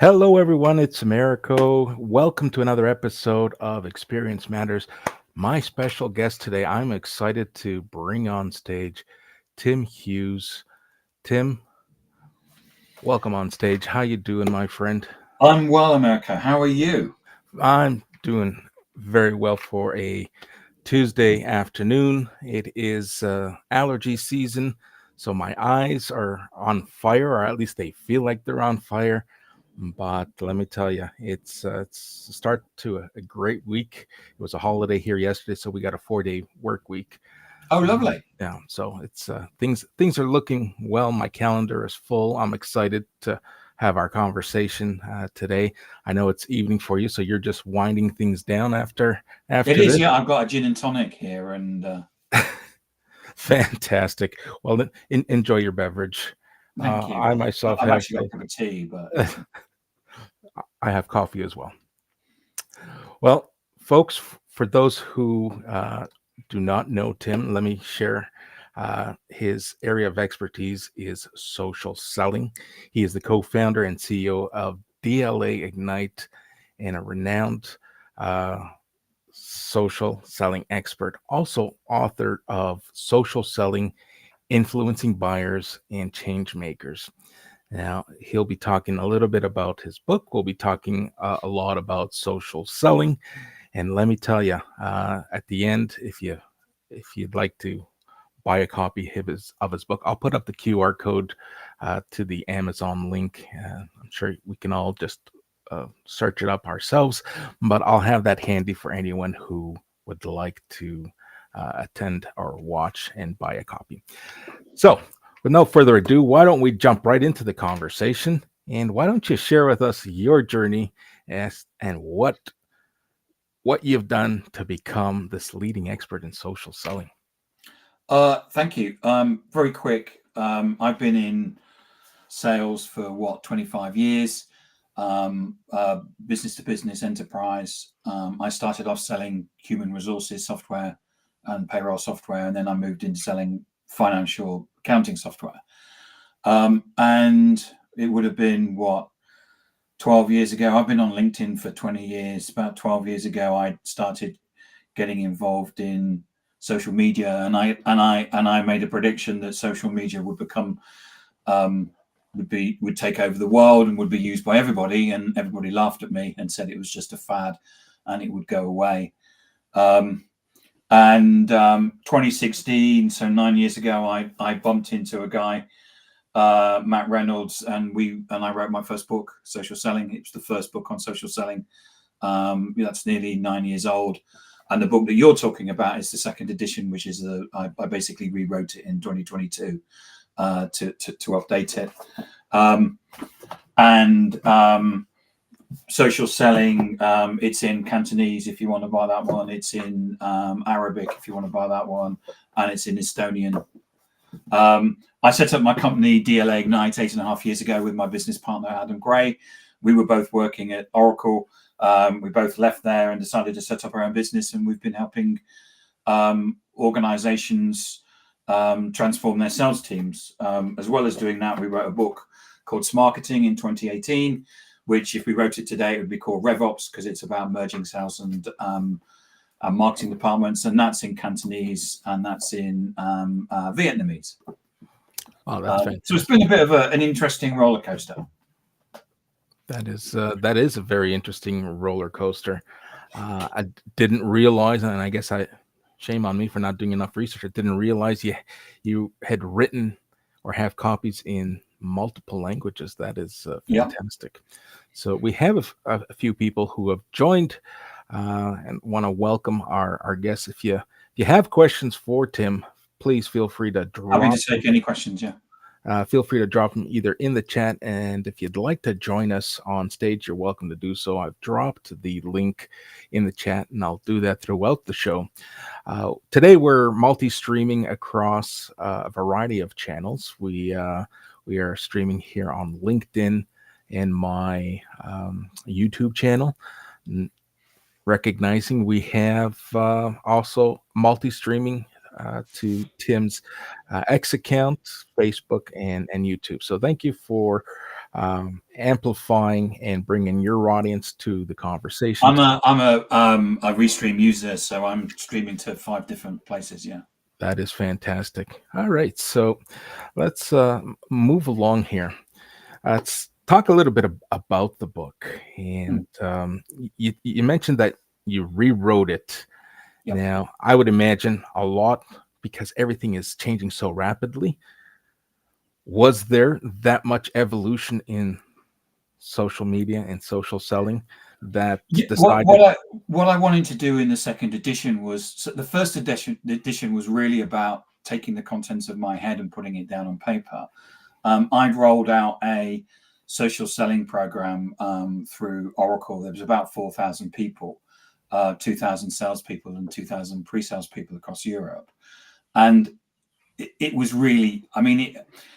Hello, everyone. It's Americo. Welcome to another episode of Experience Matters. My special guest today, I'm excited to bring on stage Tim Hughes. Tim, welcome on stage. How you doing, my friend? I'm well, America. How are you? I'm doing very well for a Tuesday afternoon. It is allergy season, so my eyes are on fire, or at least they feel like they're on fire. But let me tell you, it's the start to a great week. It was a holiday here yesterday, so we got a 4-day work week. Oh, lovely. Yeah, so it's things are looking well. My calendar is full. I'm excited to have our conversation today. I know it's evening for you, so you're just winding things down It after is, this. yeah. I've got a gin and tonic here, and Fantastic. Well, then enjoy your beverage. thank you. I myself I've have actually got a cup of tea, but I have coffee as well. Well, folks, for those who do not know Tim, let me share. His area of expertise is social selling. He is the co-founder and CEO of DLA Ignite and a renowned uh, social selling expert, also author of Social Selling, Influencing Buyers and Change Makers. Now, he'll be talking a little bit about his book. We'll be talking a lot about social selling. And let me tell you, at the end, if you'd like to buy a copy of his book, I'll put up the QR code to the Amazon link. I'm sure we can all just search it up ourselves, but I'll have that handy for anyone who would like to attend or watch and buy a copy. So, with no further ado, why don't we jump right into the conversation? And why don't you share with us your journey and what you've done to become this leading expert in social selling? thank you. Very quick. I've been in sales for 25 years. Business to business enterprise. I started off selling human resources software and payroll software, and then I moved into selling financial accounting software. And it would have been 12 years ago. I've been on LinkedIn for 20 years. About 12 years ago, I started getting involved in social media, and I made a prediction that social media would become would take over the world and would be used by everybody, and everybody laughed at me and said it was just a fad and it would go away. And 2016, so 9 years ago, I bumped into a guy, Matt Reynolds, and I wrote my first book, Social Selling. It was the first book on social selling. That's nearly 9 years old. And the book that you're talking about is the second edition, which is I basically rewrote it in 2022 to update it. Social selling, it's in Cantonese if you want to buy that one. It's in Arabic if you want to buy that one, and it's in Estonian. I set up my company DLA Ignite 8.5 years ago with my business partner Adam Gray. We were both working at Oracle. We both left there and decided to set up our own business, and we've been helping organizations transform their sales teams. As well as doing that, we wrote a book called Smarketing in 2018, which if we wrote it today, it would be called RevOps, because it's about merging sales and marketing departments, and that's in Cantonese and that's in Vietnamese. Oh, that's So it's fantastic. been a bit of an interesting roller coaster. That is a very interesting roller coaster. I didn't realize, and I guess shame on me for not doing enough research. I didn't realize you had written or have copies in multiple languages. That is Yeah. fantastic. So we have a few people who have joined and want to welcome our guests. If you have questions for Tim, please feel free to Happy to drop take any questions. Yeah. feel free to drop them either in the chat, and if you'd like to join us on stage, you're welcome to do so. I've dropped the link in the chat, and I'll do that throughout the show. Today, we're multi-streaming across a variety of channels. We are streaming here on LinkedIn and my YouTube channel. Recognizing we have also multi-streaming to Tim's X account, Facebook, and YouTube. So thank you for amplifying and bringing your audience to the conversation. I'm a restream user, so I'm streaming to 5 different places. Yeah. That is fantastic. All right, so let's move along here. Let's talk a little bit about the book. Mm. And you mentioned that you rewrote it. Yep. Now, I would imagine a lot because everything is changing so rapidly. Was there that much evolution in social media and social selling that Yeah, decided? what I wanted to do in the second edition was, so the first edition was really about taking the contents of my head and putting it down on paper. I'd rolled out a social selling program through Oracle. There was about 4,000 people, 2,000 salespeople, and 2,000 pre-sales people across Europe, and it was really, I mean,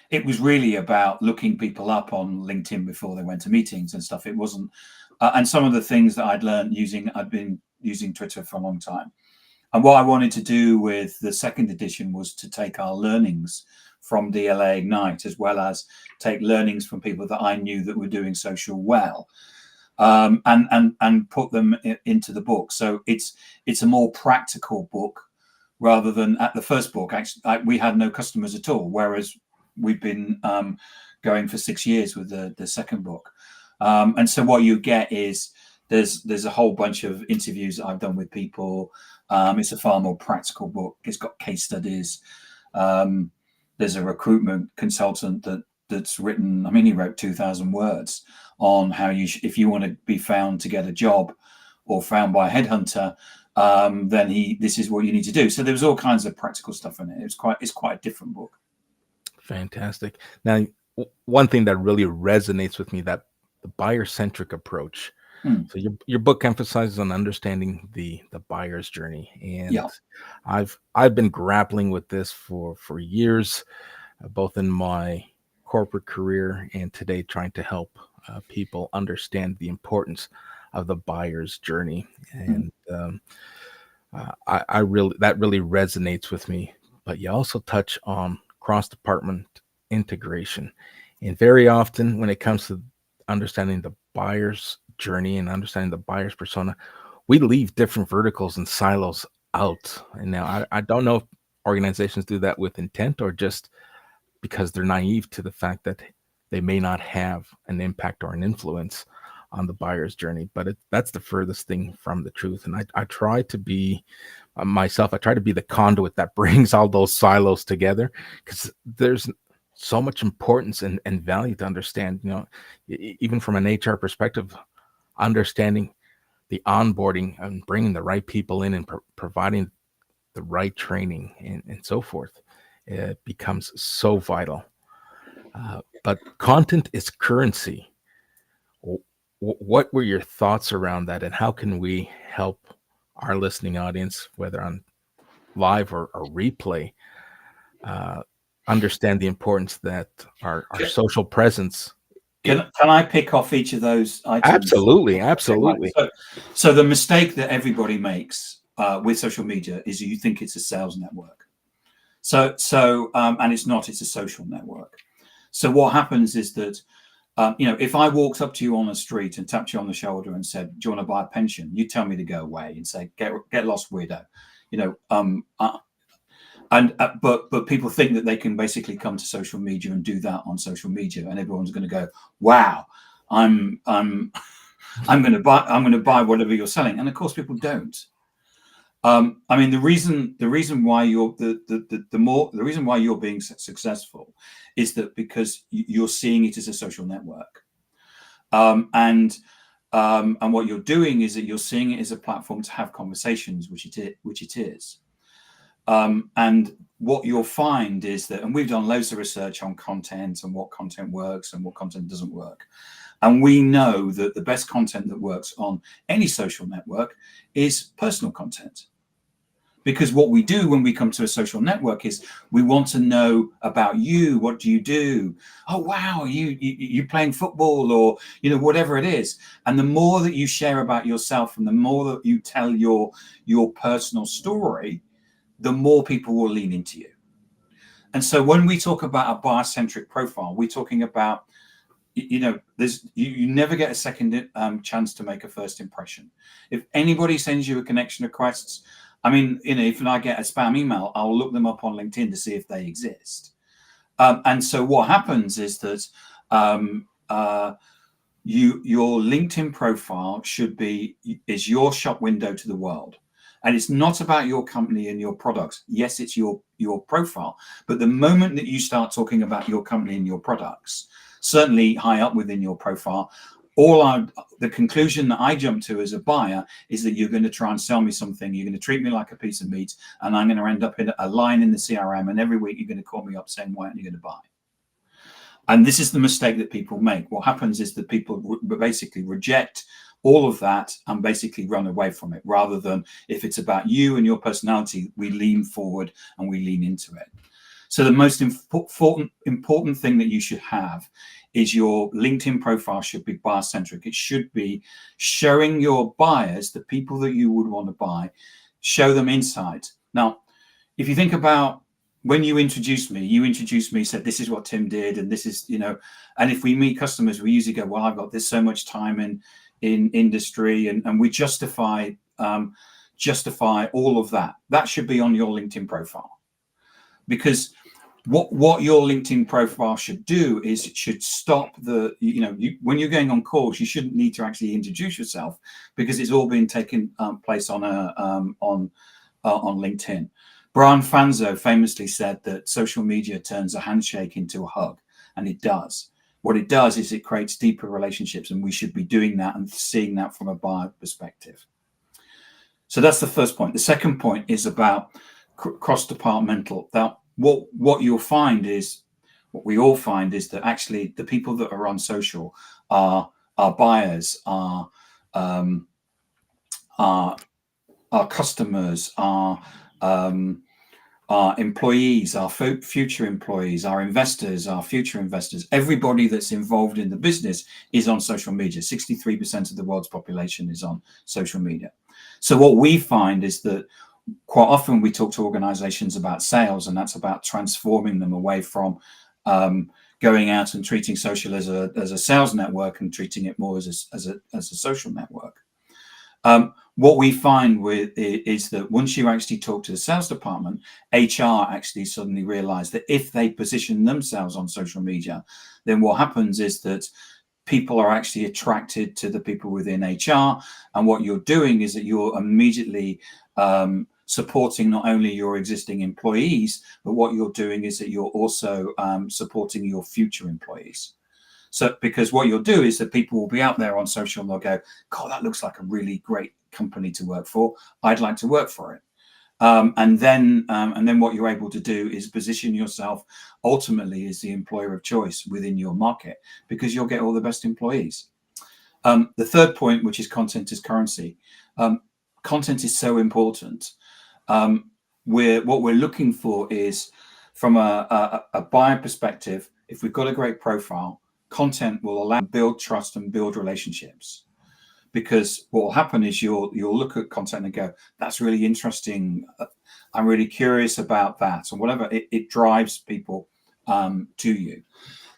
it was really about looking people up on LinkedIn before they went to meetings and stuff. It wasn't, and some of the things that I'd been using Twitter for a long time. And what I wanted to do with the second edition was to take our learnings from DLA Ignite, as well as take learnings from people that I knew that were doing social well, and put them into the book. So it's a more practical book rather than at the first book. Actually, we had no customers at all, whereas we've been going for 6 years with the second book. And so what you get is there's a whole bunch of interviews that I've done with people. It's a far more practical book. It's got case studies. There's a recruitment consultant that's written, I mean, he wrote 2,000 words on how if you want to be found to get a job or found by a headhunter, then this is what you need to do. So there was all kinds of practical stuff in it. It's quite a different book. Fantastic. Now, one thing that really resonates with me, that the buyer-centric approach. So your book emphasizes on understanding the buyer's journey, and Yeah. I've been grappling with this for years, both in my corporate career and today, trying to help people understand the importance of the buyer's journey. And I really, that really resonates with me. But you also touch on cross department integration, and very often when it comes to understanding the buyer's journey and understanding the buyer's persona, we leave different verticals and silos out. And now I don't know if organizations do that with intent or just because they're naive to the fact that they may not have an impact or an influence on the buyer's journey. But that's the furthest thing from the truth. And I try to be myself, I try to be the conduit that brings all those silos together, because there's so much importance and value to understand, even from an HR perspective, understanding the onboarding and bringing the right people in and providing the right training and so forth. It becomes so vital. But content is currency. What were your thoughts around that, and how can we help our listening audience, whether on live or replay, understand the importance that our social presence? Can I pick off each of those items? Absolutely, Okay, right. absolutely. So the mistake that everybody makes with social media is you think it's a sales network. And it's not. It's a social network. So what happens is that if I walked up to you on the street and tapped you on the shoulder and said, "Do you want to buy a pension?" You'd tell me to go away and say, "Get lost, weirdo." But people think that they can basically come to social media and do that on social media, and everyone's going to go, "Wow, I'm going to buy whatever you're selling." And of course, people don't. I mean, the reason why you're the reason why you're being successful is that because you're seeing it as a social network, and what you're doing is that you're seeing it as a platform to have conversations, which it is. And what you'll find is that, and we've done loads of research on content and what content works and what content doesn't work. And we know that the best content that works on any social network is personal content. Because what we do when we come to a social network is we want to know about you. What do you do? Oh, wow, you playing football, or whatever it is. And the more that you share about yourself and the more that you tell your personal story, the more people will lean into you. And so when we talk about a buyer-centric profile, we're talking about there's you never get a second chance to make a first impression. If anybody sends you a connection requests, I mean, if I get a spam email, I'll look them up on LinkedIn to see if they exist. And so what happens is that your LinkedIn profile is your shop window to the world. And it's not about your company and your products. Yes, it's your profile. But the moment that you start talking about your company and your products, certainly high up within your profile, the conclusion that I jump to as a buyer is that you're going to try and sell me something. You're going to treat me like a piece of meat, and I'm going to end up in a line in the CRM. And every week you're going to call me up saying, why aren't you going to buy? And this is the mistake that people make. What happens is that people basically reject all of that and basically run away from it, rather than, if it's about you and your personality, we lean forward and we lean into it. So the most important thing that you should have is your LinkedIn profile should be buyer-centric. It should be showing your buyers, the people that you would want to buy, show them insight. Now, if you think about when you introduced me, said, this is what Tim did, and this is, and if we meet customers, we usually go, well, I've got this so much time in industry, and we justify all of that. That should be on your LinkedIn profile, because what your LinkedIn profile should do is it should stop when you're going on calls, you shouldn't need to actually introduce yourself, because it's all been taken place on LinkedIn. Brian Fanzo famously said that social media turns a handshake into a hug, and it does. What it does is it creates deeper relationships, and we should be doing that and seeing that from a buyer perspective. So that's the first point. The second point is about cross-departmental. That what you'll find is, what we all find is that actually the people that are on social are buyers, are customers, are employees, our future employees, our investors, our future investors. Everybody that's involved in the business is on social media. 63% of the world's population is on social media. So what we find is that quite often we talk to organizations about sales, and that's about transforming them away from going out and treating social as a sales network and treating it more as a social network. What we find is that once you actually talk to the sales department, HR actually suddenly realize that if they position themselves on social media, then what happens is that people are actually attracted to the people within HR. And what you're doing is that you're immediately supporting not only your existing employees, but what you're doing is that you're also supporting your future employees. So, because what you'll do is that people will be out there on social and they'll go, God, that looks like a really great company to work for. I'd like to work for it. And then what you're able to do is position yourself ultimately as the employer of choice within your market, because you'll get all the best employees. The third point, which is content is currency. Content is so important. What we're looking for is, from a buyer perspective, if we've got a great profile, content will allow build trust and build relationships. Because what will happen is you'll look at content and go, that's really interesting. I'm really curious about that, or whatever. It drives people to you.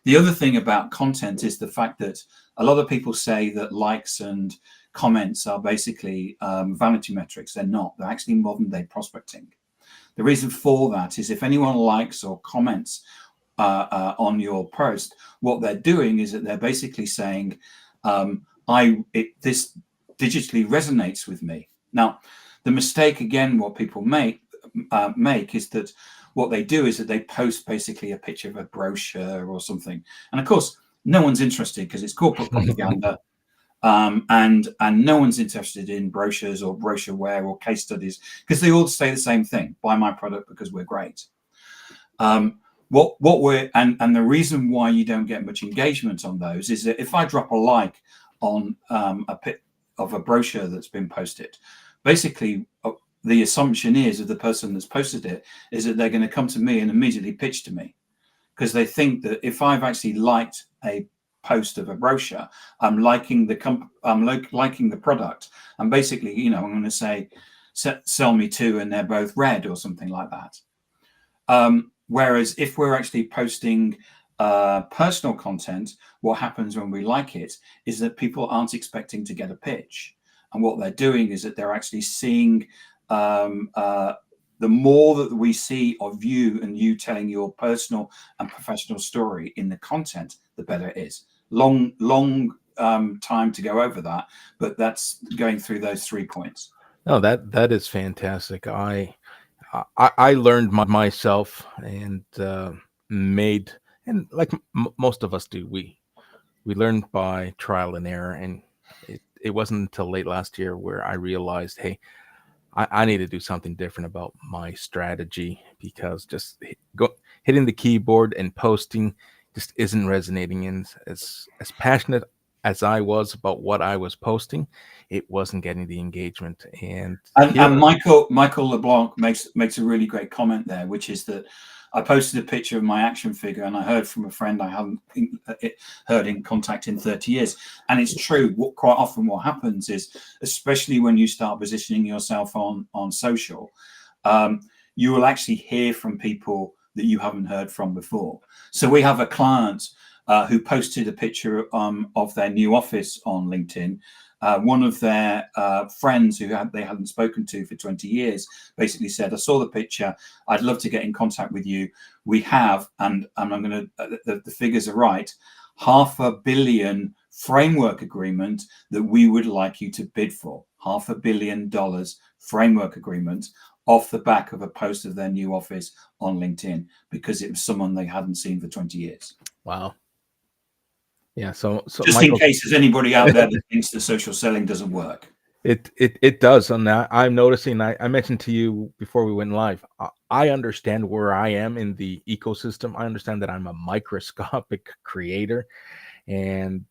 The other thing about content is the fact that a lot of people say that likes and comments are basically vanity metrics. They're not. They're actually modern day prospecting. The reason for that is if anyone likes or comments on your post, what they're doing is that they're basically saying, this digitally resonates with me. Now, the mistake again, what people make is that what they do is that they post basically a picture of a brochure or something, and of course, no one's interested because it's corporate propaganda, and no one's interested in brochures or brochure-ware or case studies, because they all say the same thing: buy my product because we're great. The reason why you don't get much engagement on those is that if I drop a like on a pic of a brochure that's been posted, basically the assumption is of the person that's posted it is that they're going to come to me and immediately pitch to me, because they think that if I've actually liked a post of a brochure, I'm liking liking the product, and basically, I'm going to say, sell me two, and they're both red or something like that. Whereas if we're actually posting personal content, what happens when we like it is that people aren't expecting to get a pitch. And what they're doing is that they're actually seeing, the more that we see of you and you telling your personal and professional story in the content, the better it is. Long time to go over that, but that's going through those 3 points. No, that is fantastic. I learned myself and made, and like most of us do, we learned by trial and error. And it wasn't until late last year where I realized, hey, I need to do something different about my strategy, because just hitting the keyboard and posting just isn't resonating. And as passionate as I was about what I was posting, it wasn't getting the engagement. And here, And Michael LeBlanc makes a really great comment there, which is that I posted a picture of my action figure, and I heard from a friend I haven't heard in contact in 30 years. And it's true. Quite often what happens is, especially when you start positioning yourself on social, you will actually hear from people that you haven't heard from before. So we have a client who posted a picture of their new office on LinkedIn. One of their friends who they hadn't spoken to for 20 years basically said, I saw the picture, I'd love to get in contact with you. We have, and I'm going to, the figures are right, $500 million framework agreement that we would like you to bid for. $500 million framework agreement off the back of a post of their new office on LinkedIn, because it was someone they hadn't seen for 20 years. wow. Yeah, so Just Michael, in case there's anybody out there that thinks that social selling doesn't work. it does. And I'm noticing, I mentioned to you before we went live, I understand where I am in the ecosystem. I understand that I'm a microscopic creator, and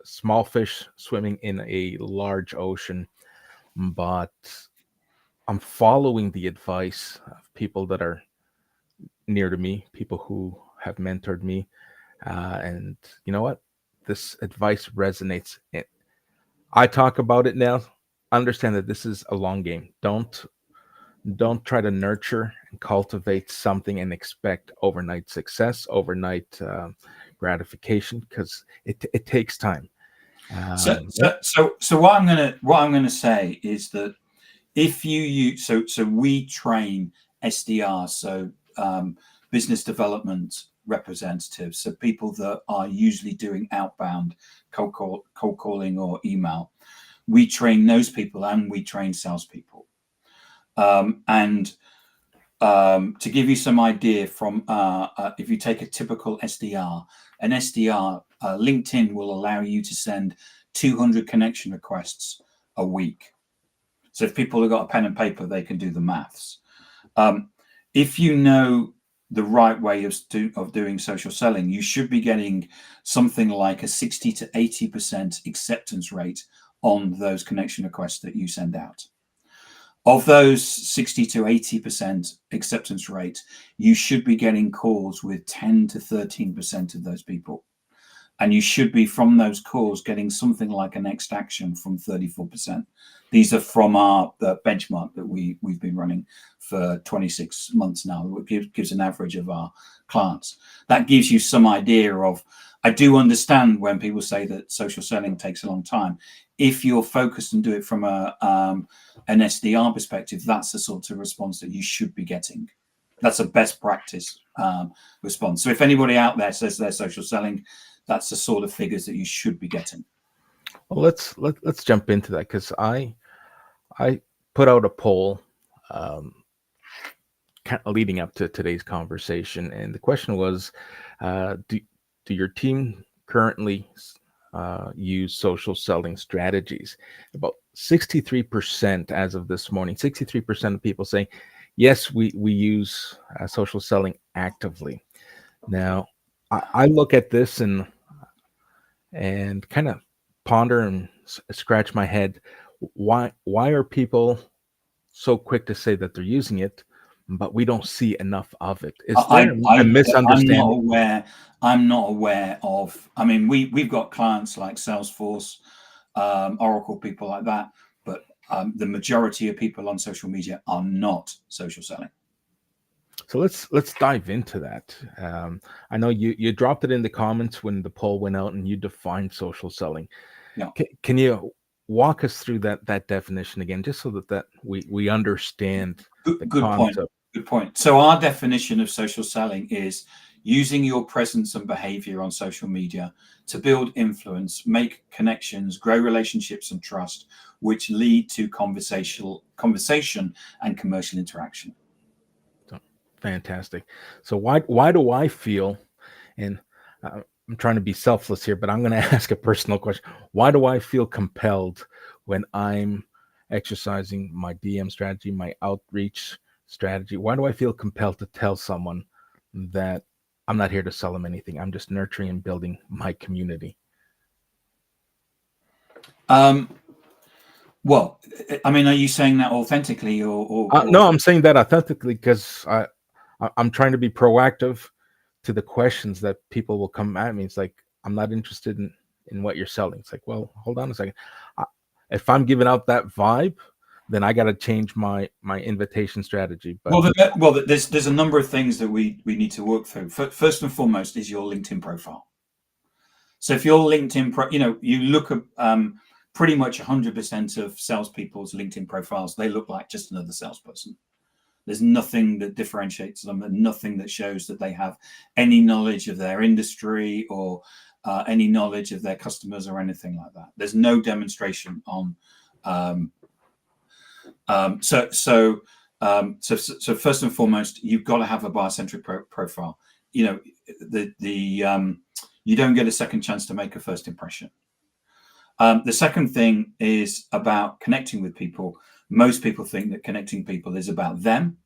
small fish swimming in a large ocean. But I'm following the advice of people that are near to me, people who have mentored me. And you know what? This advice resonates. I talk about it now. Understand that this is a long game. Don't try to nurture and cultivate something and expect overnight success, overnight gratification, because it takes time. Yeah. So what I'm gonna say is that if you use, so we train SDRs, so business development representatives, so people that are usually doing outbound cold calling or email. We train those people, and we train salespeople. And to give you some idea, from if you take a typical SDR, an SDR, LinkedIn will allow you to send 200 connection requests a week. So if people have got a pen and paper, they can do the maths. If you know the right way of doing social selling, you should be getting something like a 60 to 80% acceptance rate on those connection requests that you send out. Of those 60 to 80% acceptance rate, you should be getting calls with 10 to 13% of those people. And you should be, from those calls, getting something like a next action from 34%. These are from the benchmark that we've been running for 26 months now. It gives an average of our clients. That gives you some idea of, I do understand when people say that social selling takes a long time. If you're focused and do it from an SDR perspective, that's the sort of response that you should be getting. That's a best practice response. So if anybody out there says they're social selling, that's the sort of figures that you should be getting. Well, let's jump into that, because I put out a poll leading up to today's conversation, and the question was, do your team currently use social selling strategies? About 63% as of this morning. 63% of people saying yes, we use social selling actively. Now, I look at this and kind of ponder and scratch my head. Why are people so quick to say that they're using it, but we don't see enough of it? Is there a misunderstanding? I'm not aware of. I mean, we've got clients like Salesforce, Oracle, people like that, but the majority of people on social media are not social selling. So let's dive into that. I know you dropped it in the comments when the poll went out, and you defined social selling. Yeah. Can you walk us through that definition again, just so that we understand the Good point. concept? Good point. So our definition of social selling is using your presence and behavior on social media to build influence, make connections, grow relationships and trust, which lead to conversation and commercial interaction. So, fantastic. So why do I feel, and I'm trying to be selfless here, but I'm going to ask a personal question. Why do I feel compelled when I'm exercising my DM strategy, my outreach strategy? Why do I feel compelled to tell someone that I'm not here to sell them anything? I'm just nurturing and building my community. Um, well, I mean, are you saying that authentically or No, I'm saying that authentically because I'm trying to be proactive to the questions that people will come at me. It's like, I'm not interested in what you're selling. It's like, well, hold on a second. I, if I'm giving out that vibe, then I got to change my invitation strategy. But there's a number of things that we need to work through. First and foremost is your LinkedIn profile. So if your you look at pretty much 100% of salespeople's LinkedIn profiles, they look like just another salesperson. There's nothing that differentiates them, and nothing that shows that they have any knowledge of their industry or any knowledge of their customers or anything like that. There's no demonstration on. Um, so first and foremost, you've got to have a buyer-centric profile. You know, you don't get a second chance to make a first impression. The second thing is about connecting with people. Most people think that connecting people is about them,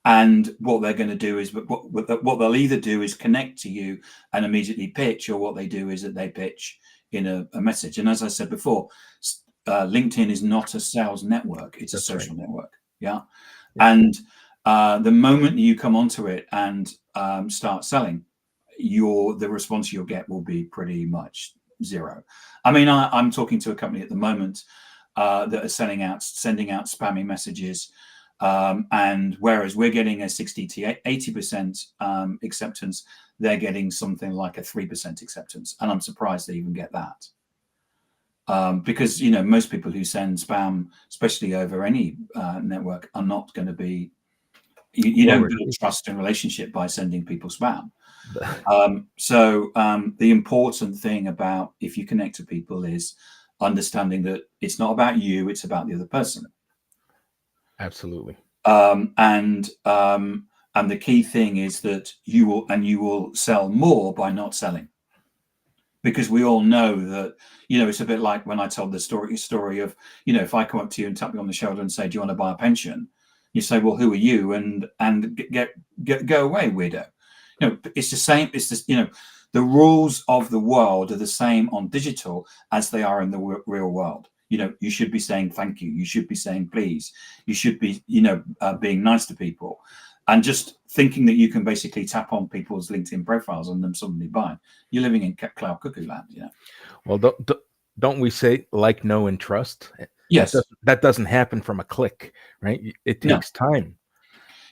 and what they're going to do is what they'll either do is connect to you and immediately pitch, or what they do is that they pitch in a message. And as I said before, LinkedIn is not a sales network; it's a that's right. social network. Yeah, Yeah. and the moment you come onto it and start selling, the response you'll get will be pretty much zero. I mean, I'm talking to a company at the moment that are sending out spammy messages, and whereas we're getting a 60 to 80% acceptance, they're getting something like a 3% acceptance, and I'm surprised they even get that. Because most people who send spam, especially over any network, are not going to be. You Well don't build received. trust and relationship by sending people spam. The important thing about if you connect to people is understanding that it's not about you; it's about the other person. Absolutely. Um, and um, and the key thing is that you will sell more by not selling, because we all know that it's a bit like when I told the story of if I come up to you and tap you on the shoulder and say, "Do you want to buy a pension?" You say, "Well, who are you?" and go away, weirdo. It's the same. It's just the rules of the world are the same on digital as they are in the real world. You should be saying thank you. You should be saying please. You should be being nice to people, and just thinking that you can basically tap on people's LinkedIn profiles and them suddenly buy. You're living in cloud cuckoo land. Well, don't we say like, know, and trust? Yes. That doesn't happen from a click, right? It No. takes time.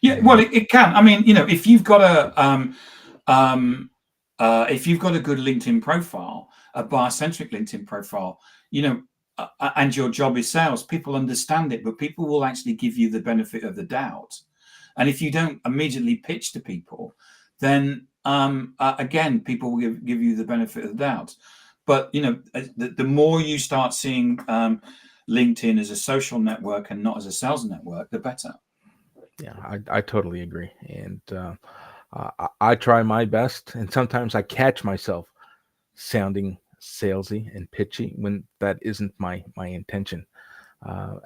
Yeah. Well, And it can. I mean, if you've got if you've got a good LinkedIn profile, a buyer-centric LinkedIn profile, and your job is sales, people understand it, but people will actually give you the benefit of the doubt. And if you don't immediately pitch to people, then again, people will give you the benefit of the doubt. But the more you start seeing LinkedIn as a social network and not as a sales network, the better. yeah, I totally agree. And I try my best, and sometimes I catch myself sounding salesy and pitchy when that isn't my intention.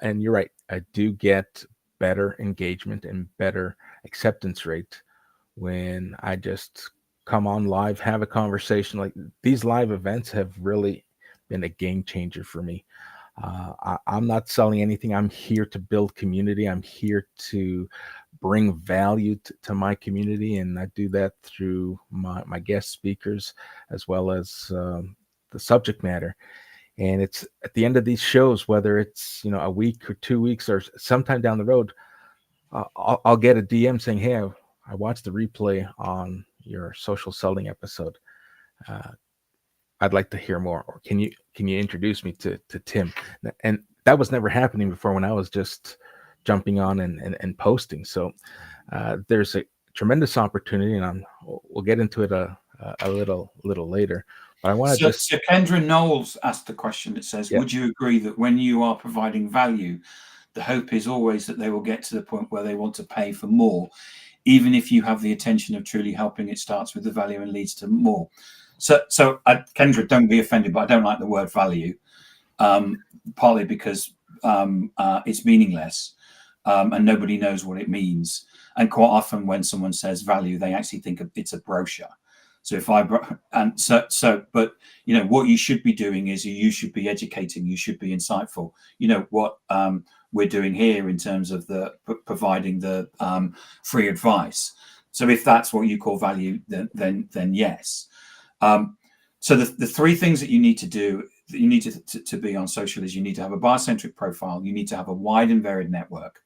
And you're right, I do get better engagement and better acceptance rate when I just come on live, have a conversation. Like, these live events have really been a game changer for me. I'm not selling anything. I'm here to build community. I'm here to bring value to my community, and I do that through my guest speakers as well as the subject matter. And it's at the end of these shows, whether it's a week or 2 weeks or sometime down the road, I'll get a DM saying, "Hey, I watched the replay on your social selling episode. Uh, I'd like to hear more, or can you introduce me to Tim?" And that was never happening before when I was just jumping on and posting. So there's a tremendous opportunity, and we'll get into it a little later. But I want to just So Kendra Knowles asked the question that says, yeah. would you agree that when you are providing value, the hope is always that they will get to the point where they want to pay for more, even if you have the intention of truly helping? It starts with the value and leads to more. So Kendra, don't be offended, but I don't like the word value, partly because it's meaningless, and nobody knows what it means. And quite often when someone says value, they actually think it's a brochure. So but what you should be doing is you should be educating, you should be insightful. What we're doing here in terms of the providing the free advice. So if that's what you call value, then yes. So the three things that you need to do, that you need to be on social, is you need to have a buyer-centric profile, you need to have a wide and varied network,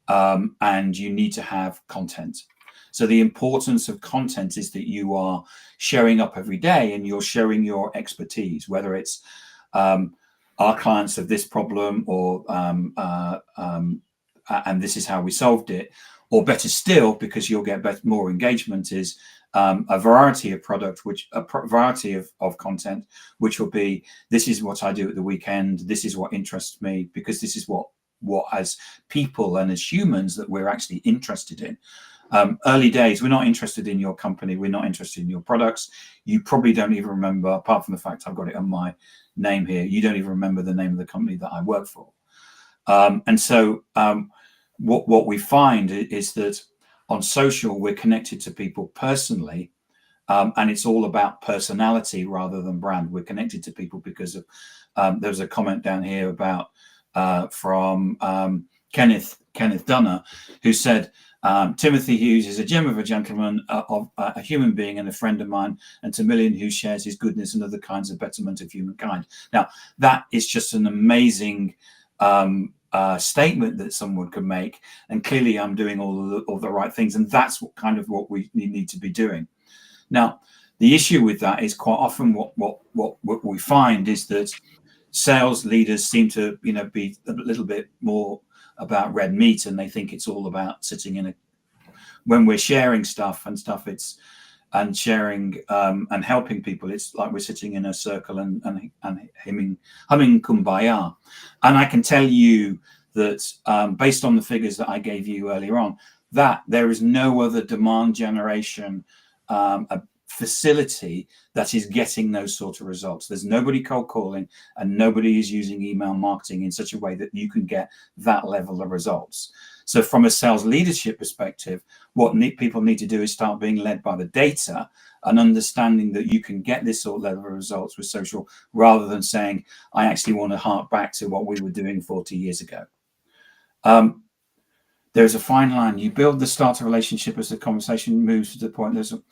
and you need to have content. So the importance of content is that you are showing up every day and you're showing your expertise, whether it's our clients have this problem, or and this is how we solved it, or better still, because you'll get more engagement, is a variety of product, variety of content, which will be, this is what I do at the weekend, this is what interests me, because this is what as people and as humans that we're actually interested in. Early days, we're not interested in your company, we're not interested in your products. You probably don't even remember, apart from the fact I've got it on my name here, you don't even remember the name of the company that I work for. And so what we find is that on social, we're connected to people personally, and it's all about personality rather than brand. We're connected to people because of, there's a comment down here about from Kenneth Dunner, who said, Timothy Hughes is a gem of a gentleman, of a human being and a friend of mine, and to Million, who shares his goodness and other kinds of betterment of humankind. Now, that is just an amazing statement that someone could make, and clearly I'm doing all the right things, and that's what we need to be doing. Now, the issue with that is quite often what we find is that sales leaders seem to be a little bit more about red meat, and they think it's all about sitting in when we're sharing stuff, and sharing and helping people, it's like we're sitting in a circle and humming kumbaya. And I can tell you that based on the figures that I gave you earlier on, that there is no other demand generation facility that is getting those sort of results. There's nobody cold calling, and nobody is using email marketing in such a way that you can get that level of results. So from a sales leadership perspective, what people need to do is start being led by the data and understanding that you can get this sort of level of results with social, rather than saying, I actually want to hark back to what we were doing 40 years ago. There's a fine line. You build the starter relationship as the conversation moves to the point. So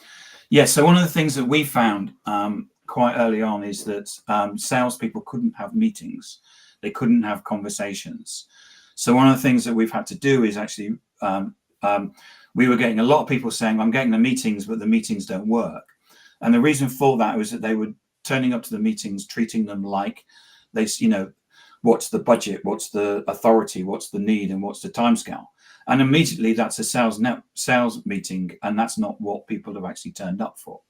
one of the things that we found quite early on is that salespeople couldn't have meetings. They couldn't have conversations. So one of the things that we've had to do is actually, we were getting a lot of people saying, I'm getting the meetings, but the meetings don't work. And the reason for that was that they were turning up to the meetings, treating them like what's the budget, what's the authority, what's the need, and what's the timescale. And immediately that's a sales meeting, and that's not what people have actually turned up for.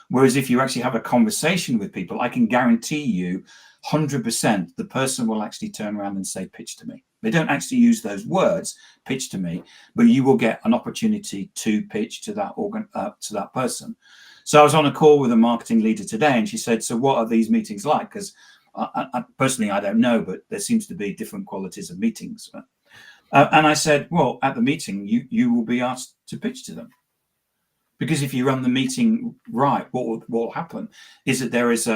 Whereas if you actually have a conversation with people, I can guarantee you 100% the person will actually turn around and say, pitch to me. They don't actually use those words, pitch to me, but you will get an opportunity to pitch to that person. So I was on a call with a marketing leader today, and she said, so what are these meetings like? Because I personally, I don't know, but there seems to be different qualities of meetings. And I said, well, at the meeting, you will be asked to pitch to them. Because if you run the meeting right, what will happen is that there is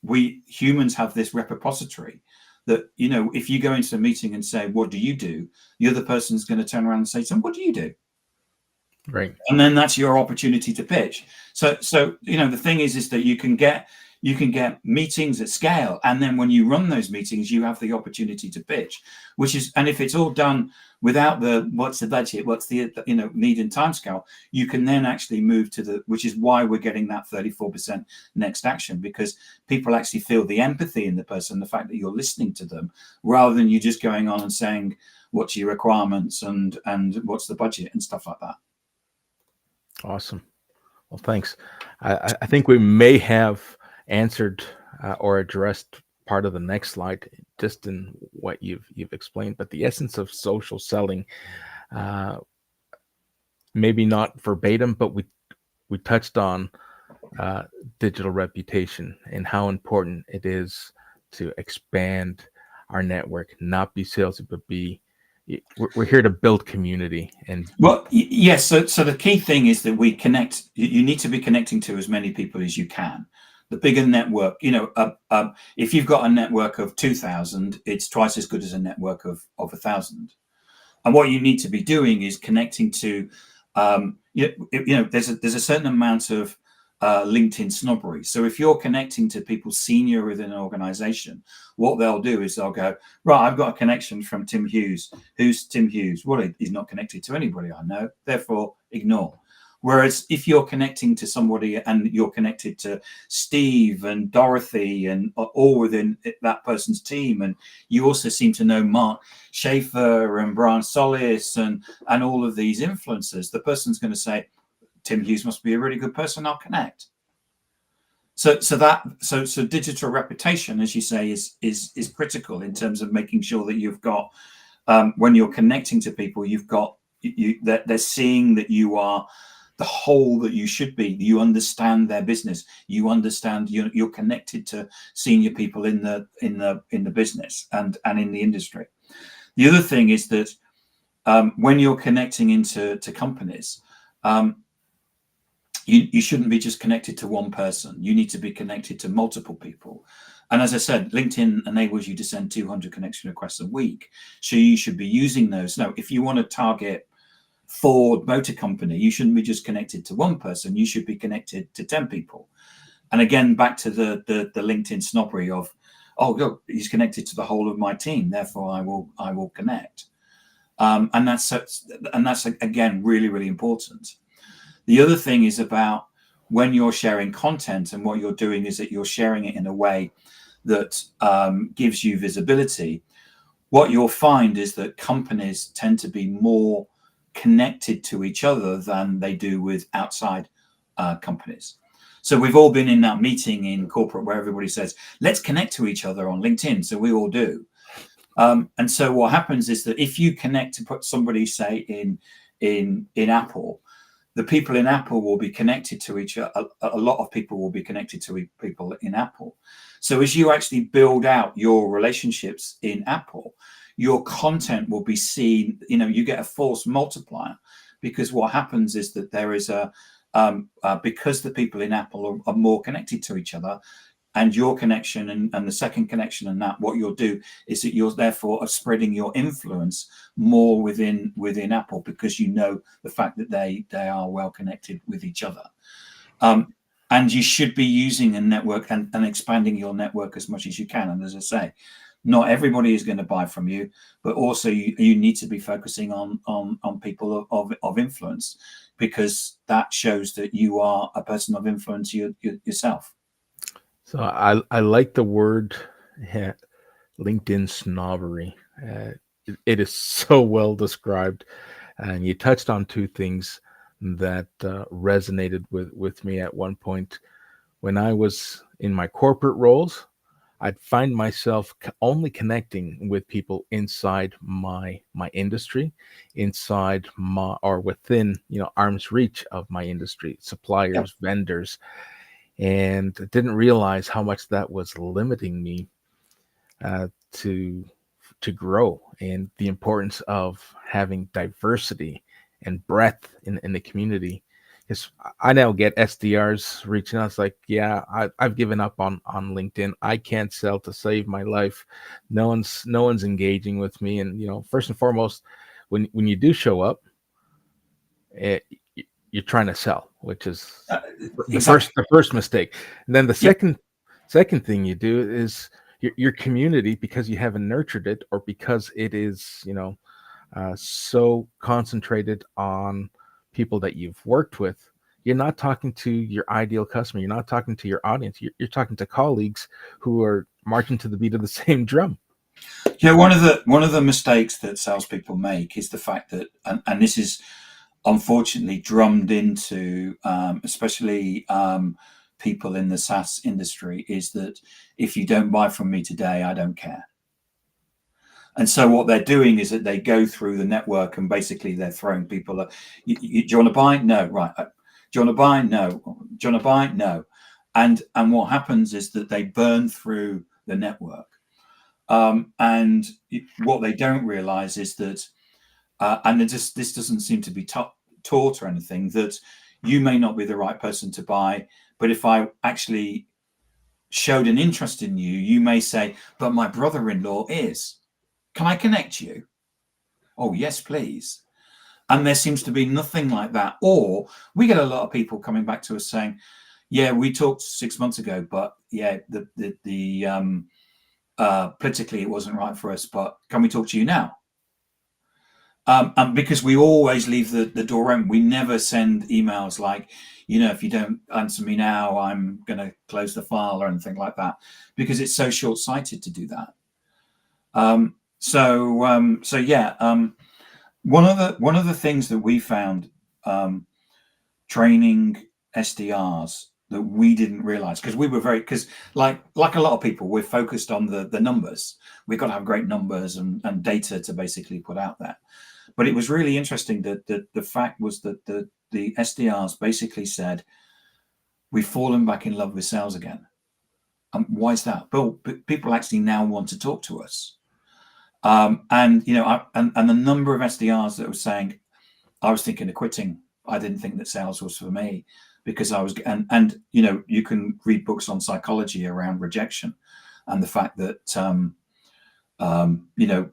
we humans have this repository that, if you go into a meeting and say, what do you do? The other person's going to turn around and say, so what do you do? Right. And then that's your opportunity to pitch. So the thing is that you can get you can get meetings at scale, and then when you run those meetings, you have the opportunity to pitch, and if it's all done without the what's the budget, what's the need and timescale, you can then actually move to which is why we're getting that 34% next action, because people actually feel the empathy in the person, the fact that you're listening to them, rather than you just going on and saying what's your requirements and what's the budget and stuff like that. Awesome. Well, thanks. I think we may have answered or addressed part of the next slide just in what you've explained, but the essence of social selling, maybe not verbatim, but we touched on digital reputation and how important it is to expand our network, not be salesy, but we're here to build community. And yes, so the key thing is that we connect. You need to be connecting to as many people as you can. The bigger the network, if you've got a network of 2,000, it's twice as good as a network of 1,000. And what you need to be doing is connecting to, there's a certain amount of LinkedIn snobbery. So if you're connecting to people senior within an organization, what they'll do is they'll go, right, I've got a connection from Tim Hughes. Who's Tim Hughes? Well, he's not connected to anybody I know, therefore ignore. Whereas if you're connecting to somebody and you're connected to Steve and Dorothy and all within that person's team, and you also seem to know Mark Schaefer and Brian Solis and all of these influencers, the person's going to say, Tim Hughes must be a really good person, I'll connect. So digital reputation, as you say, is critical in terms of making sure that you've got, when you're connecting to people, you've got that they're seeing that you are the whole that you should be. You understand their business. You understand you're connected to senior people in the business and in the industry. The other thing is that when you're connecting into companies, you shouldn't be just connected to one person. You need to be connected to multiple people. And as I said, LinkedIn enables you to send 200 connection requests a week. So you should be using those. Now, if you want to target Ford Motor Company, you shouldn't be just connected to one person. You should be connected to 10 people. And again, back to the LinkedIn snobbery of, oh, look, he's connected to the whole of my team, therefore I will connect. And that's again really, really important. The other thing is about when you're sharing content, and what you're doing is that you're sharing it in a way that gives you visibility. What you'll find is that companies tend to be more connected to each other than they do with outside companies. So we've all been in that meeting in corporate where everybody says, let's connect to each other on LinkedIn. So we all do. And so what happens is that if you connect to put somebody, say, in Apple, the people in Apple will be connected to each other. A lot of people will be connected to people in Apple. So as you actually build out your relationships in Apple, your content will be seen, you get a force multiplier, because what happens is that there is because the people in Apple are more connected to each other, and your connection and the second connection, and that what you'll do is that you're therefore spreading your influence more within Apple, because you know the fact that they are well connected with each other. And you should be using a network and expanding your network as much as you can. And as I say, not everybody is going to buy from you, but also you need to be focusing on people of influence, because that shows that you are a person of influence yourself. So I like the word LinkedIn snobbery. It is so well described, and you touched on two things that resonated with me at one point. When I was in my corporate roles, I'd find myself only connecting with people inside my industry, inside or within arm's reach of my industry, suppliers, vendors, and didn't realize how much that was limiting me to grow, and the importance of having diversity and breadth in the community. Because I now get SDRs reaching out. It's like, yeah, I've given up on LinkedIn. I can't sell to save my life. No one's engaging with me. And first and foremost, when you do show up, you're trying to sell, which is the first mistake. And then the Second thing you do is your community, because you haven't nurtured it, or because it is, so concentrated on people that you've worked with. You're not talking to your ideal customer. You're not talking to your audience. You're talking to colleagues who are marching to the beat of the same drum. Yeah, one of the mistakes that salespeople make is the fact that, and this is unfortunately drummed into, especially people in the SaaS industry, is that if you don't buy from me today, I don't care. And so what they're doing is that they go through the network and basically they're throwing people. Do you want to buy? No, right. Do you want to buy? No. Do you want to buy? No. And what happens is that they burn through the network. And what they don't realize is that, and this doesn't seem to be taught or anything, that you may not be the right person to buy, but if I actually showed an interest in you, you may say, but my brother-in-law is. Can I connect you? Oh, yes, please. And there seems to be nothing like that. Or we get a lot of people coming back to us saying, yeah, we talked 6 months ago, but yeah, the politically it wasn't right for us, but can we talk to you now? And because we always leave the door open, we never send emails like, if you don't answer me now, I'm going to close the file or anything like that, because it's so short-sighted to do that. So yeah, one of the things that we found, training SDRs, that we didn't realize, because we were because like a lot of people, we're focused on the numbers. We've got to have great numbers and data to basically put out there. But it was really interesting that the fact was that the SDRs basically said, we've fallen back in love with sales again. Why is that? Well, people actually now want to talk to us. And the number of SDRs that were saying, I was thinking of quitting. I didn't think that sales was for me, because I was, and you can read books on psychology around rejection and the fact that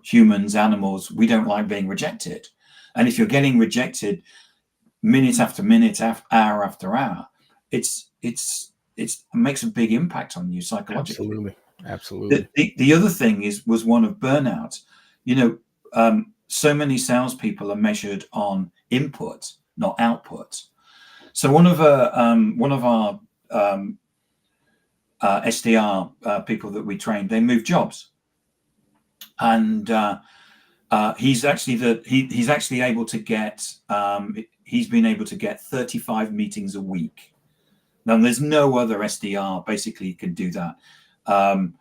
humans, animals, we don't like being rejected. And if you're getting rejected minute after minute, hour after hour, it makes a big impact on you psychologically. Absolutely. The other thing was one of burnout. So many salespeople are measured on input, not output. So one of our SDR people that we trained, they moved jobs, and he's actually able to get he's been able to get 35 meetings a week. Now there's no other SDR basically can do that. Our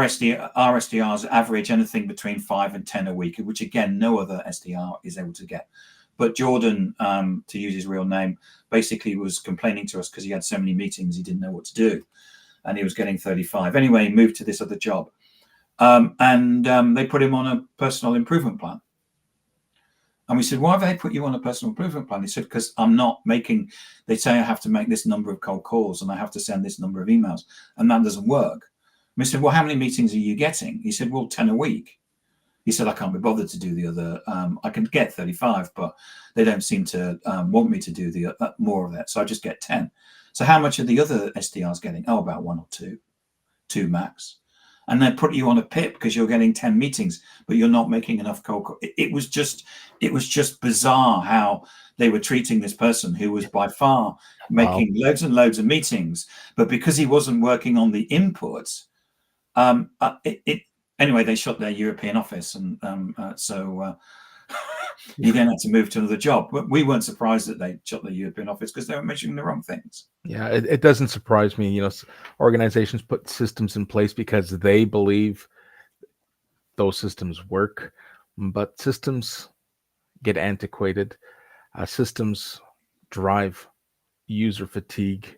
SDRs average anything between 5 and 10 a week, which again no other SDR is able to get. But Jordan, to use his real name, basically was complaining to us because he had so many meetings he didn't know what to do, and he was getting 35. Anyway, he moved to this other job, and they put him on a personal improvement plan. And we said, why have they put you on a personal improvement plan? He said, because I'm not making, they say I have to make this number of cold calls and I have to send this number of emails, and that doesn't work. And we said, well, how many meetings are you getting? He said, well, 10 a week. He said, I can't be bothered to do the other. I can get 35, but they don't seem to want me to do the more of that. So I just get 10. So how much are the other SDRs getting? Oh, about 1 or 2 max. And they put you on a pip because you're getting 10 meetings, but you're not making enough cold calls. It was just bizarre how they were treating this person who was by far making loads and loads of meetings, but because he wasn't working on the input, anyway, they shut their European office, and so he then had to move to another job. But we weren't surprised that they shut their European office because they were measuring the wrong things. Yeah, it doesn't surprise me. Organizations put systems in place because they believe those systems work, but systems get antiquated. Systems drive user fatigue,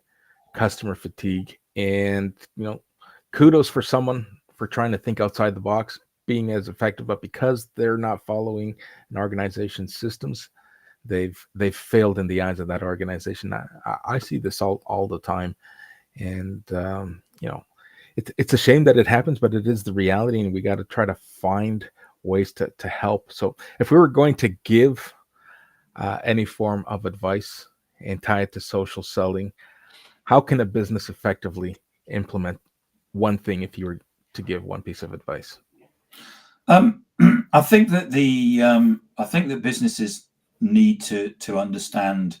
customer fatigue, and kudos for someone for trying to think outside the box, being as effective. But because they're not following an organization's systems, they've failed in the eyes of that organization. I see this all the time, and it's a shame that it happens, but it is the reality, and we got to try to find ways to help. So if we were going to give any form of advice and tie it to social selling, how can a business effectively implement one thing if you were to give one piece of advice? I think that businesses need to understand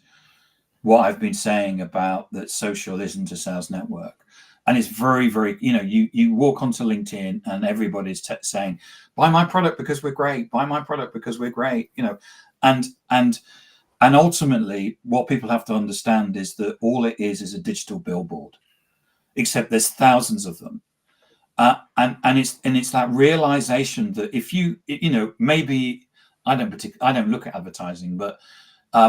what I've been saying about that social isn't a sales network. And it's very, very, you walk onto LinkedIn and everybody's saying, buy my product because we're great, buy my product because we're great, and ultimately what people have to understand is that all it is a digital billboard, except there's thousands of them. And it's that realization that if maybe I don't look at advertising, but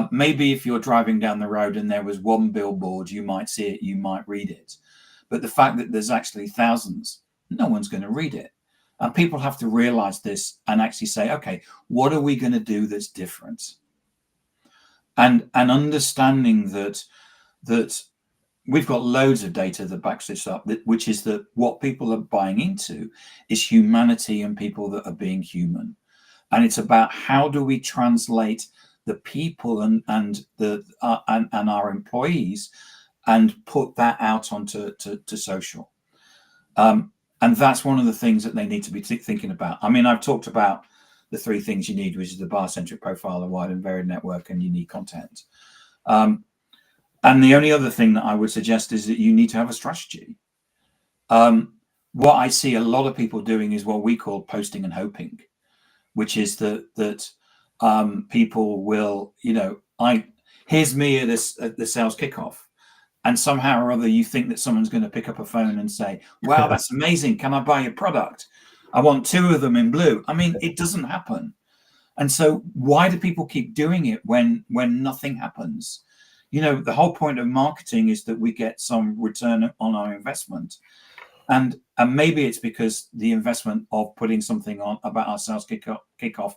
maybe if you're driving down the road and there was one billboard, you might see it, you might read it. But the fact that there's actually thousands, no one's going to read it. And people have to realize this and actually say, okay, what are we going to do that's different? And understanding that we've got loads of data that backs this up, which is that what people are buying into is humanity and people that are being human. And it's about how do we translate the people and our employees and put that out onto to social. And that's one of the things that they need to be thinking about. I mean, I've talked about the three things you need, which is the bar-centric profile, a wide and varied network, and unique content. And the only other thing that I would suggest is that you need to have a strategy. What I see a lot of people doing is what we call posting and hoping, which is that people will, here's me at the sales kickoff, and somehow or other you think that someone's going to pick up a phone and say, wow, that's amazing, can I buy your product? I want 2 of them in blue. I mean, it doesn't happen. And so why do people keep doing it when nothing happens? The whole point of marketing is that we get some return on our investment. And maybe it's because the investment of putting something on about our sales kickoff,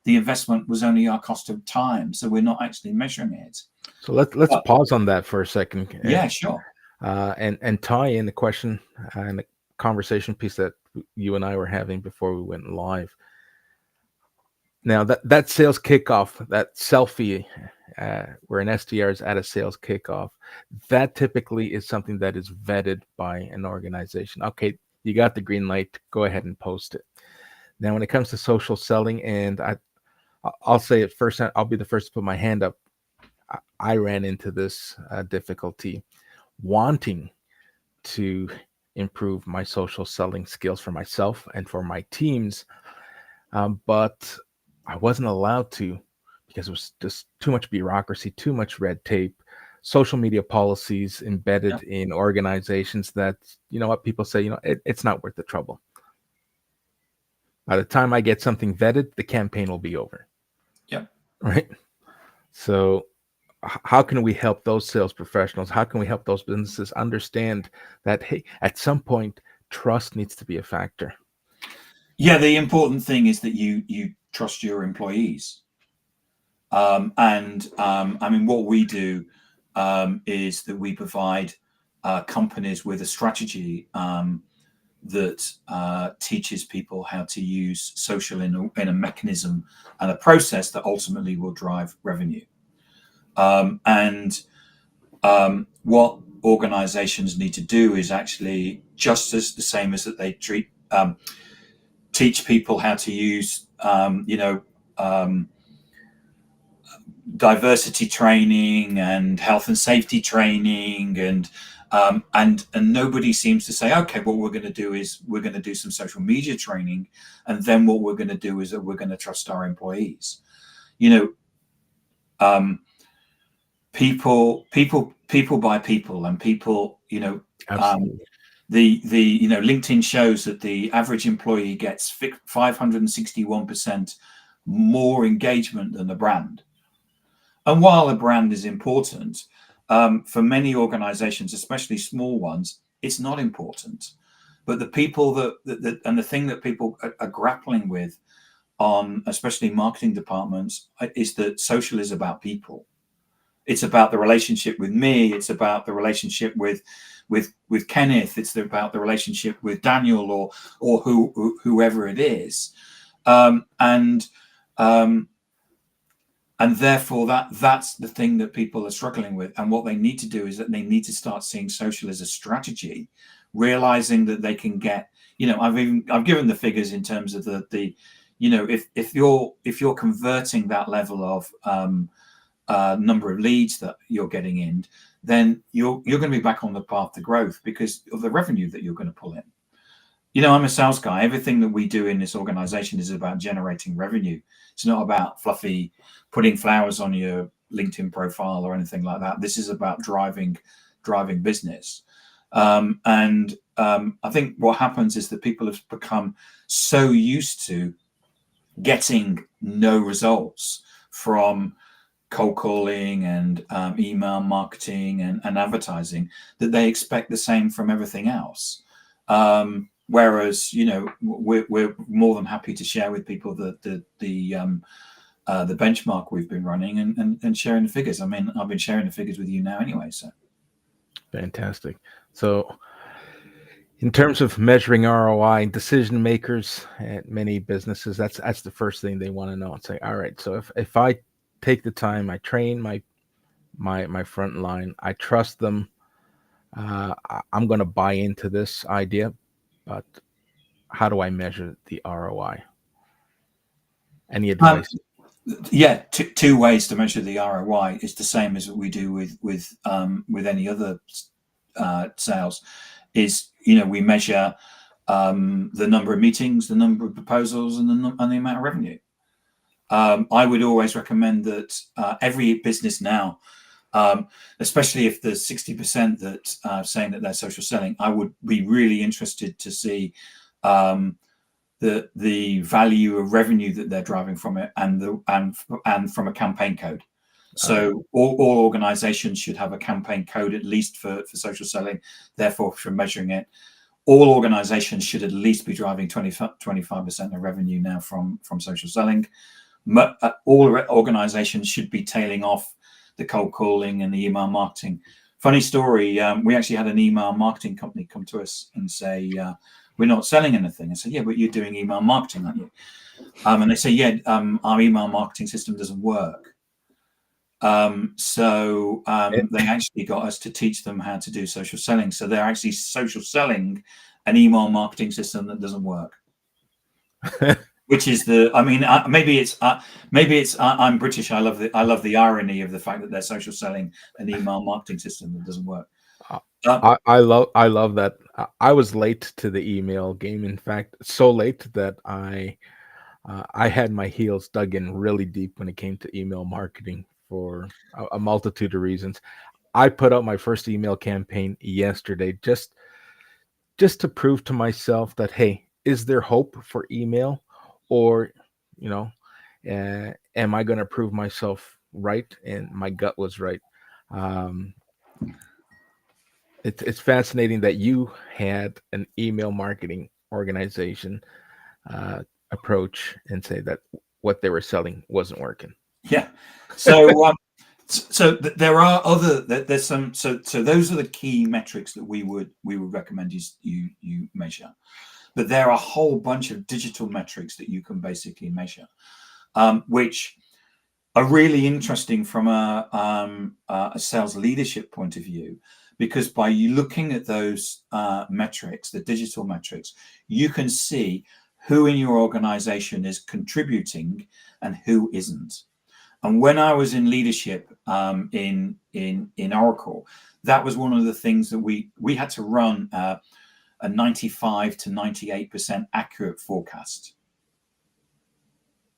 the investment was only our cost of time. So we're not actually measuring it. So let's pause on that for a second. Yeah, sure. And tie in the question and the conversation piece that you and I were having before we went live. Now that sales kickoff, that selfie, where an SDR is at a sales kickoff, that typically is something that is vetted by an organization. Okay, you got the green light, go ahead and post it. Now, when it comes to social selling, and I'll say it first, I'll be the first to put my hand up. I ran into this difficulty wanting to improve my social selling skills for myself and for my teams, but I wasn't allowed to because it was just too much bureaucracy, too much red tape, social media policies embedded in organizations that, what people say, it's not worth the trouble. By the time I get something vetted, the campaign will be over. Yeah. Right. So how can we help those sales professionals? How can we help those businesses understand that, hey, at some point, trust needs to be a factor? Yeah, the important thing is that you trust your employees. I mean, what we do is that we provide companies with a strategy that teaches people how to use social in a mechanism and a process that ultimately will drive revenue. What organizations need to do is actually just as the same as that they teach people how to use, diversity training and health and safety training, and nobody seems to say, okay, what we're going to do is we're going to do some social media training, and then what we're going to do is that we're going to trust our employees. People by people, and people, the LinkedIn shows that the average employee gets 561% more engagement than the brand. And while a brand is important, for many organizations, especially small ones, it's not important. But the people that and the thing that people are grappling with on, especially marketing departments, is that social is about people. It's about the relationship with me. It's about the relationship with Kenneth. It's about the relationship with Daniel or whoever it is. And therefore, that's the thing that people are struggling with. And what they need to do is that they need to start seeing social as a strategy realizing that they can get, I've given the figures in terms of the if you're converting that level of number of leads that you're getting in, then you're going to be back on the path to growth because of the revenue that you're going to pull in. I'm a sales guy. Everything that we do in this organization is about generating revenue. It's not about fluffy putting flowers on your LinkedIn profile or anything like that. This is about driving business. And I think what happens is that people have become so used to getting no results from cold calling and email marketing and advertising that they expect the same from everything else. Whereas, we're more than happy to share with people the benchmark we've been running and sharing the figures. I mean, I've been sharing the figures with you now anyway. So Fantastic. So in terms of measuring ROI, decision makers at many businesses, that's the first thing they want to know. It's like, all right, so if I take the time, I train my front line, I trust them, I'm going to buy into this idea, but how do I measure the ROI? Any advice? Yeah, two ways to measure the ROI. Is the same as what we do with any other sales. Is we measure the number of meetings, the number of proposals, and the amount of revenue. I would always recommend that every business now, especially if there's 60% that are saying that they're social selling, I would be really interested to see the value of revenue that they're driving from it and from a campaign code. So all organizations should have a campaign code at least for social selling. Therefore, for measuring it, all organizations should at least be driving 25% of revenue now from social selling. All organizations should be tailing off the cold calling and the email marketing. Funny story, we actually had an email marketing company come to us and say, we're not selling anything. I said, yeah, but you're doing email marketing, aren't you? And they say, yeah, our email marketing system doesn't work. So they actually got us to teach them how to do social selling. So they're actually social selling an email marketing system that doesn't work. Which is maybe it's I'm British. I love the irony of the fact that they're social selling an email marketing system that doesn't work. I love that. I was late to the email game. In fact, so late that I had my heels dug in really deep when it came to email marketing for a multitude of reasons. I put out my first email campaign yesterday just to prove to myself that, hey, is there hope for email, or am I going to prove myself right? And my gut was right. It's fascinating that you had an email marketing organization approach and say that what they were selling wasn't working. Yeah. So there are other there's some so those are the key metrics that we would recommend you measure. But there are a whole bunch of digital metrics that you can basically measure, which are really interesting from a sales leadership point of view, because by you looking at those metrics, the digital metrics, you can see who in your organization is contributing and who isn't. And when I was in leadership in Oracle, that was one of the things that we had to run a 95 to 98% accurate forecast.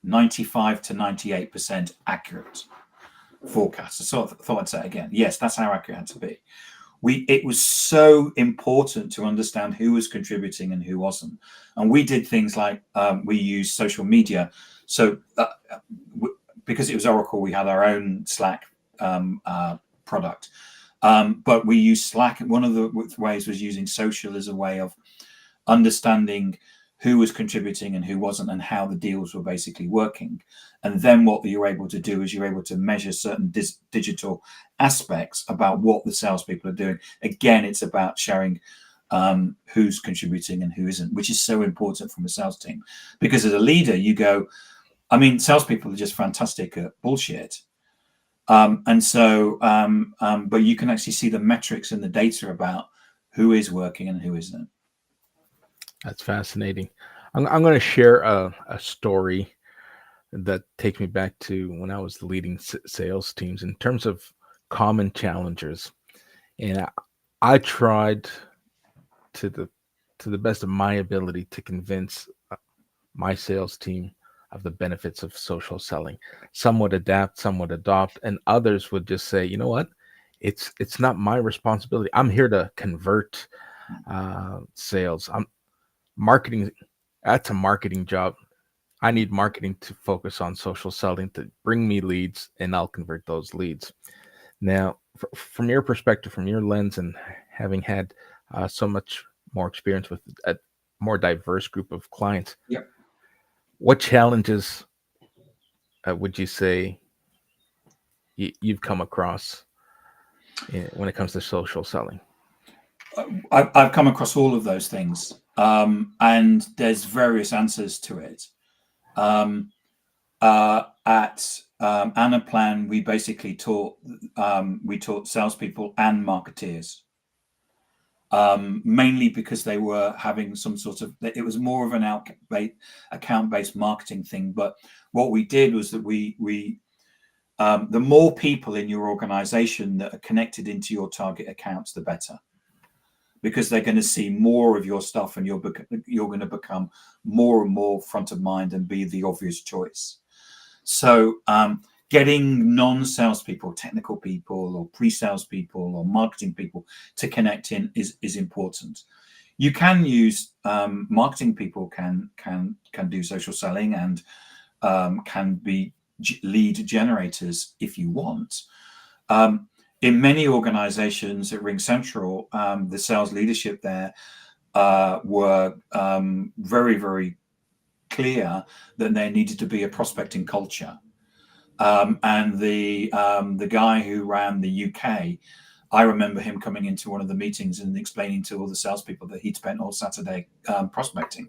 95 to 98% accurate forecast. I thought I'd say it again. Yes, that's how accurate it had to be. It was so important to understand who was contributing and who wasn't. And we did things like we used social media. So because it was Oracle, we had our own Slack product. But we used Slack. One of the ways was using social as a way of understanding who was contributing and who wasn't, and how the deals were basically working. And then what you're able to do is you're able to measure certain digital aspects about what the salespeople are doing. Again, it's about sharing who's contributing and who isn't, which is so important from a sales team. Because as a leader, you go, salespeople are just fantastic at bullshit. But you can actually see the metrics and the data about who is working and who isn't. That's fascinating. I'm going to share a story that takes me back to when I was leading sales teams in terms of common challenges. And I tried to the best of my ability to convince my sales team of the benefits of social selling. Some would adapt, some would adopt, and others would just say, you know what, it's not my responsibility. I'm here to convert sales. I'm marketing. That's a marketing job. I need marketing to focus on social selling to bring me leads, and I'll convert those leads. Now, from your perspective, from your lens, and having had so much more experience with a more diverse group of clients, Yep. what challenges would you say you've come across when it comes to social selling? I've come across all of those things, and there's various answers to it. At Anaplan, we basically taught salespeople and marketeers, mainly because they were having some sort of, it was more of an account-based marketing thing. But what we did was that the more people in your organization that are connected into your target accounts, the better, because they're going to see more of your stuff, and you're going to become more and more front of mind and be the obvious choice. So getting non-salespeople, technical people or pre-sales people or marketing people to connect in is important. You can use marketing people can do social selling and can be lead generators if you want. In many organizations at RingCentral, the sales leadership there were very, very clear that there needed to be a prospecting culture. And the guy who ran the UK, I remember him coming into one of the meetings and explaining to all the salespeople that he'd spent all Saturday prospecting.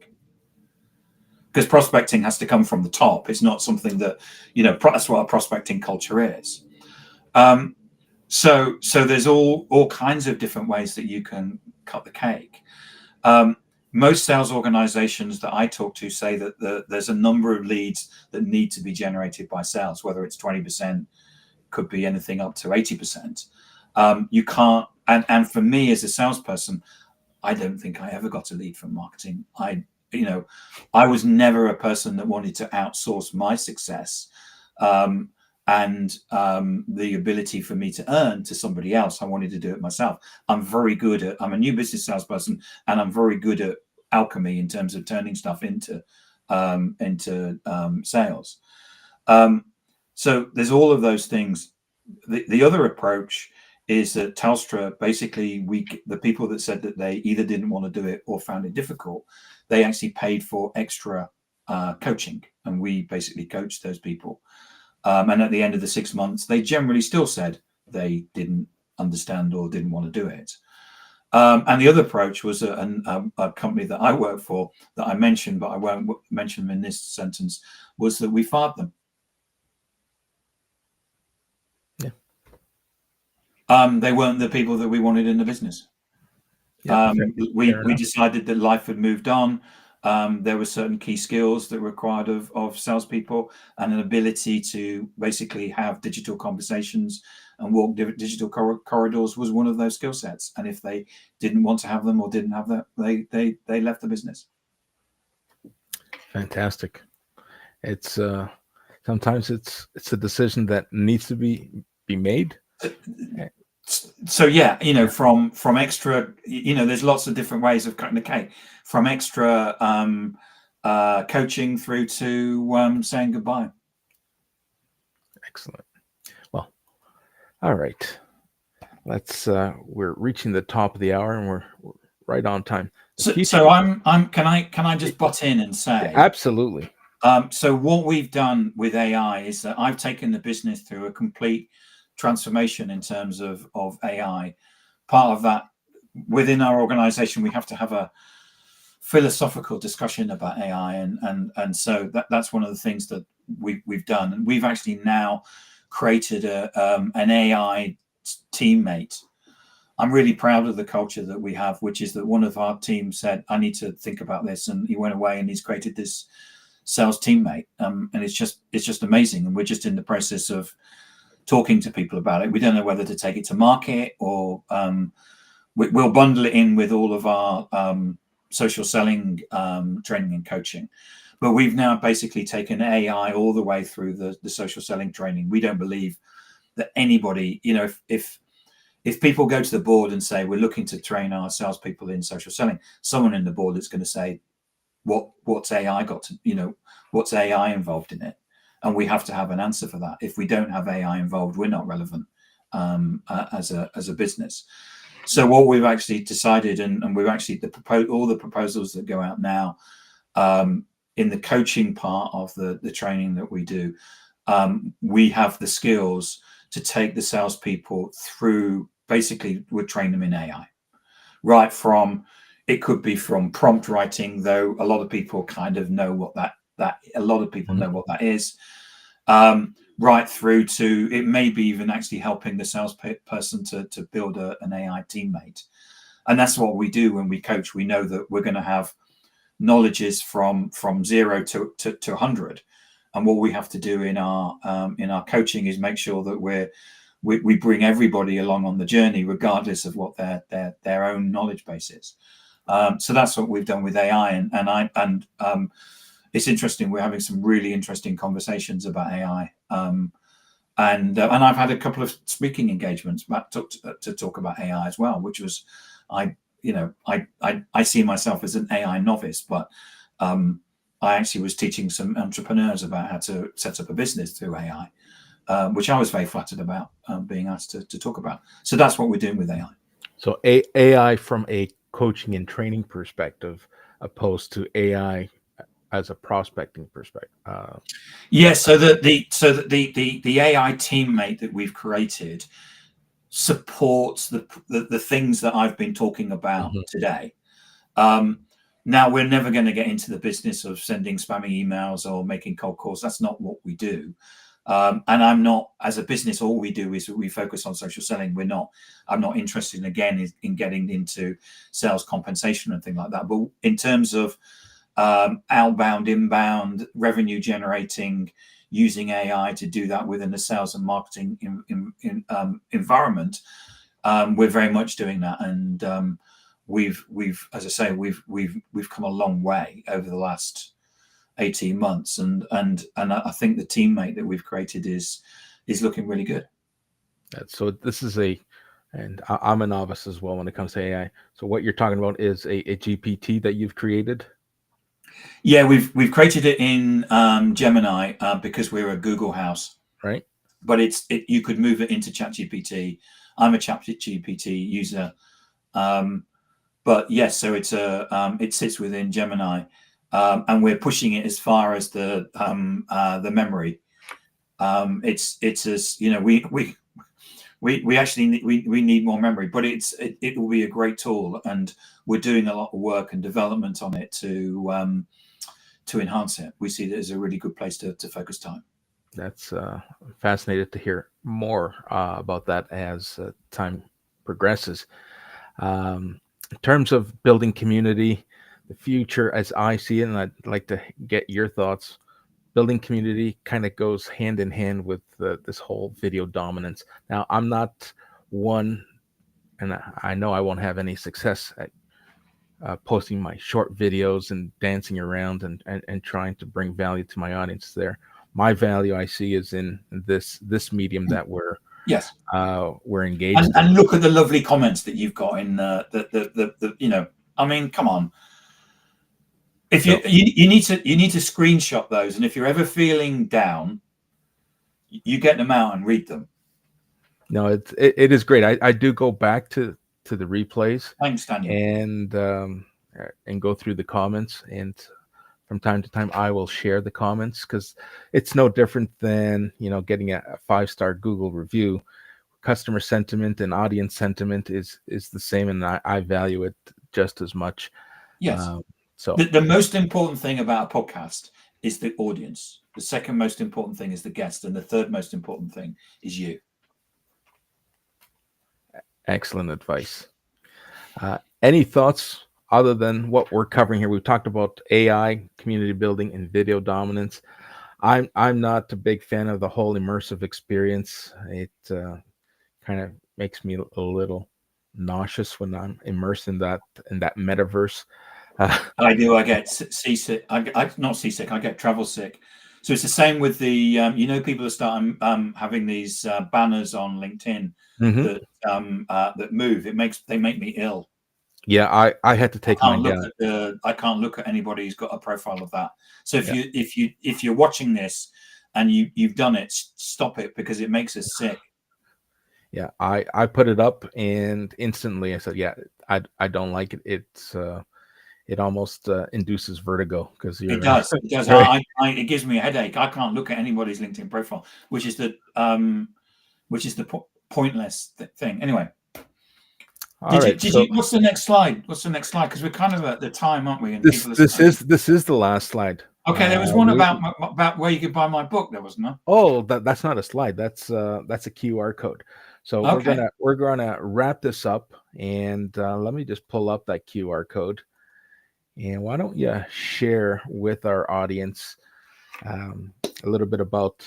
Because prospecting has to come from the top. It's not something that, that's what a prospecting culture is. So there's all kinds of different ways that you can cut the cake. Most sales organizations that I talk to say that there's a number of leads that need to be generated by sales, whether it's 20%, could be anything up to 80%. You can't, and for me as a salesperson, I don't think I ever got a lead from marketing. I was never a person that wanted to outsource my success and the ability for me to earn to somebody else. I wanted to do it myself. I'm a new business salesperson, and I'm very good at alchemy in terms of turning stuff into sales. So there's all of those things. The other approach is that Telstra, basically, the people that said that they either didn't want to do it or found it difficult, they actually paid for extra coaching, and we basically coached those people. And at the end of the 6 months, they generally still said they didn't understand or didn't want to do it. And the other approach was a company that I work for that I mentioned, but I won't mention them in this sentence, was that we fired them. Yeah. They weren't the people that we wanted in the business. Yeah, we decided that life had moved on. There were certain key skills that were required of salespeople, and an ability to basically have digital conversations and walk digital corridors was one of those skill sets. And if they didn't want to have them or didn't have that, they left the business. Fantastic. It's sometimes it's a decision that needs to be made. So yeah, from extra, there's lots of different ways of cutting the cake, from extra coaching through to saying goodbye. Excellent. Well, all right. We're reaching the top of the hour, and we're right on time. So can I just butt in and say? Yeah, absolutely. So what we've done with AI is that I've taken the business through a complete transformation in terms of AI. Part of that, within our organization, we have to have a philosophical discussion about AI, and so that's one of the things that we've done. And we've actually now created an AI teammate I'm really proud of the culture that we have, which is that one of our team said, I need to think about this. And he went away and he's created this sales teammate. And it's just amazing. And we're just in the process of talking to people about it. We don't know whether to take it to market or we'll bundle it in with all of our social selling training and coaching. But we've now basically taken AI all the way through the social selling training. We don't believe that anybody, if people go to the board and say, we're looking to train our salespeople in social selling, someone in the board is going to say, what's AI got to, what's AI involved in it? And we have to have an answer for that. If we don't have AI involved, we're not relevant as a business. So what we've actually decided, and we've actually all the proposals that go out now in the coaching part of the training that we do, we have the skills to take the salespeople through. Basically, we'll train them in AI, right from, it could be from prompt writing, though a lot of people kind of know what that a lot of people know what that is, right through to, it may be even actually helping the salesperson to build an AI teammate. And that's what we do when we coach. We know that we're going to have knowledges from 0 to 100. And what we have to do in our coaching is make sure that we bring everybody along on the journey, regardless of what their own knowledge base is. So that's what we've done with AI, and it's interesting. We're having some really interesting conversations about AI, and I've had a couple of speaking engagements to talk about AI as well, which was, I see myself as an AI novice, but I actually was teaching some entrepreneurs about how to set up a business through AI. Which I was very flattered about being asked to talk about. So that's what we're doing with AI. So AI from a coaching and training perspective, opposed to AI as a prospecting perspective. Yes. So the AI teammate that we've created supports the things that I've been talking about today. Now, we're never going to get into the business of sending spammy emails or making cold calls. That's not what we do. And I'm not, as a business, all we do is we focus on social selling. I'm not interested in getting into sales compensation and things like that. But in terms of outbound, inbound, revenue generating, using AI to do that within the sales and marketing environment, we're very much doing that. And we've, as I say, we've come a long way over the last 18 months, and I think the teammate that we've created is looking really good. So this is and I'm a novice as well when it comes to AI. So what you're talking about is a GPT that you've created? Yeah, we've created it in Gemini because we're a Google house, right? But you could move it into ChatGPT. I'm a ChatGPT user, but yes, so it sits within Gemini. And we're pushing it as far as the memory. It's as we actually need more memory, but it will be a great tool, and we're doing a lot of work and development on it to enhance it. We see it as a really good place to focus time. That's fascinated to hear more about that as time progresses. In terms of building community, the future as I see it, and I'd like to get your thoughts, building community kind of goes hand in hand with this whole video dominance. Now, I'm not one, and I know I won't have any success at posting my short videos and dancing around and trying to bring value to my audience there. My value I see is in this medium that we're engaged in. And look at the lovely comments that you've got in the I mean, come on. If you need to screenshot those, and if you're ever feeling down, you get them out and read them. No, it is great. I do go back to the replays. Thanks, Daniel. And go through the comments, and from time to time I will share the comments, because it's no different than getting a 5-star Google review. Customer sentiment and audience sentiment is the same, and I value it just as much. Yes. So the most important thing about a podcast is the audience. The second most important thing is the guest, and the third most important thing is you. Excellent advice. Any thoughts other than what we're covering here? We've talked about AI, community building, and video dominance. I'm not a big fan of the whole immersive experience. It kind of makes me a little nauseous when I'm immersed in that metaverse. Uh, I do. I get seasick. I not seasick. I get travel sick. So it's the same with the people that start having these banners on LinkedIn mhm. that that move. They make me ill. Yeah, I had to take mine down. I can't look at anybody who's got a profile of that. So Yeah, if you're watching this and you've done it, stop it because it makes us sick. yeah. I put it up and instantly I said, yeah, I don't like it. It almost induces vertigo because It you're does. It does. right. It gives me a headache. I can't look at anybody's LinkedIn profile, which is the pointless thing. Anyway, All right, did so you? What's the next slide? What's the next slide? Because we're kind of at the time, aren't we? And people are starting. this is the last slide. Okay, there was one about where you could buy my book. There wasn't there? Oh, that's not a slide. That's a QR code. So Okay. we're gonna wrap this up, and let me just pull up that QR code. And why don't you share with our audience a little bit about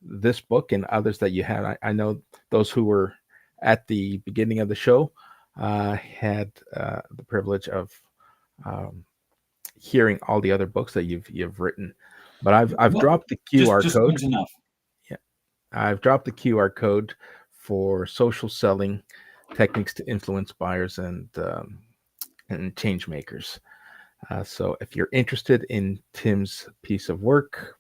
this book and others that you had? I know those who were at the beginning of the show had the privilege of um, hearing all the other books that you've written, but I've Well, dropped the QR just code. one's enough. Yeah, I've dropped the QR code for social selling techniques to influence buyers and change makers. So if you're interested in Tim's piece of work,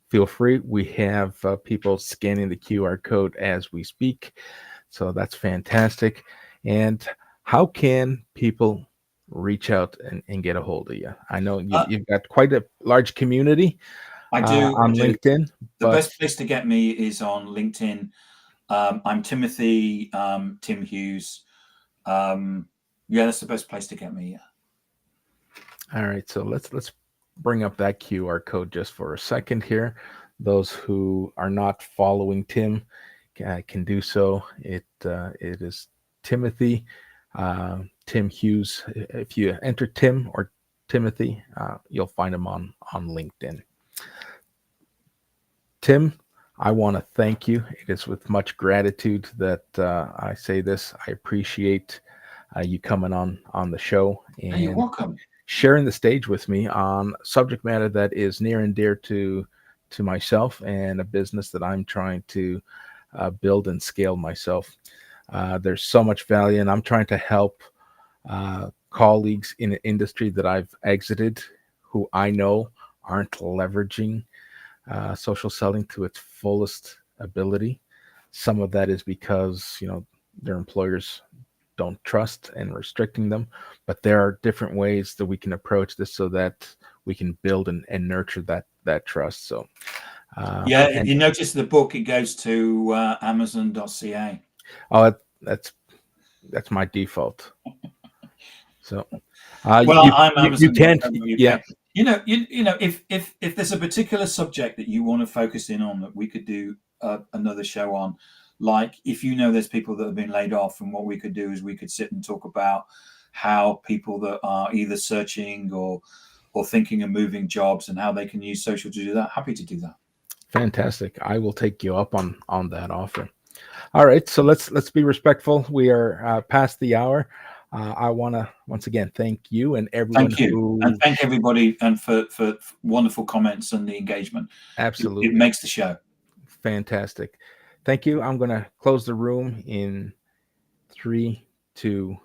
feel free. We have people scanning the QR code as we speak. So that's fantastic. And how can people reach out and get a hold of you? I know Uh, you've got quite a large community I do. I on do. LinkedIn, The but best place to get me is on LinkedIn. I'm Timothy Tim Hughes. Yeah, that's the best place to get me. Yeah. all right. So let's bring up that QR code just for a second here. Those who are not following Tim can do so. It is Timothy Tim Hughes. If you enter Tim or Timothy, you'll find him on LinkedIn. Tim, I want to thank you. It is with much gratitude that I say this. I appreciate you coming on the show Hey, you're and welcome. sharing the stage with me on subject matter that is near and dear to myself and a business that I'm trying to build and scale myself. There's so much value, and I'm trying to help colleagues in an industry that I've exited who I know aren't leveraging social selling to its fullest ability. Some of that is because their employers don't trust and restricting them, but there are different ways that we can approach this so that we can build and nurture that trust. So Yeah, if and you notice the book, it goes to Amazon.ca. oh, that's my default. So Well, I'm you can't, yeah. Amazon.co.uk. If there's a particular subject that you want to focus in on that we could do another show on, like if there's people that have been laid off, and what we could do is we could sit and talk about how people that are either searching or thinking of moving jobs and how they can use social to do that. Happy to do that. Fantastic. I will take you up on that offer. All right, so let's be respectful. We are past the hour. I want to once again thank you and everyone Thank you, and who thank everybody and for wonderful comments and the engagement. It absolutely makes the show. fantastic. Thank you. I'm going to close the room in 3, 2,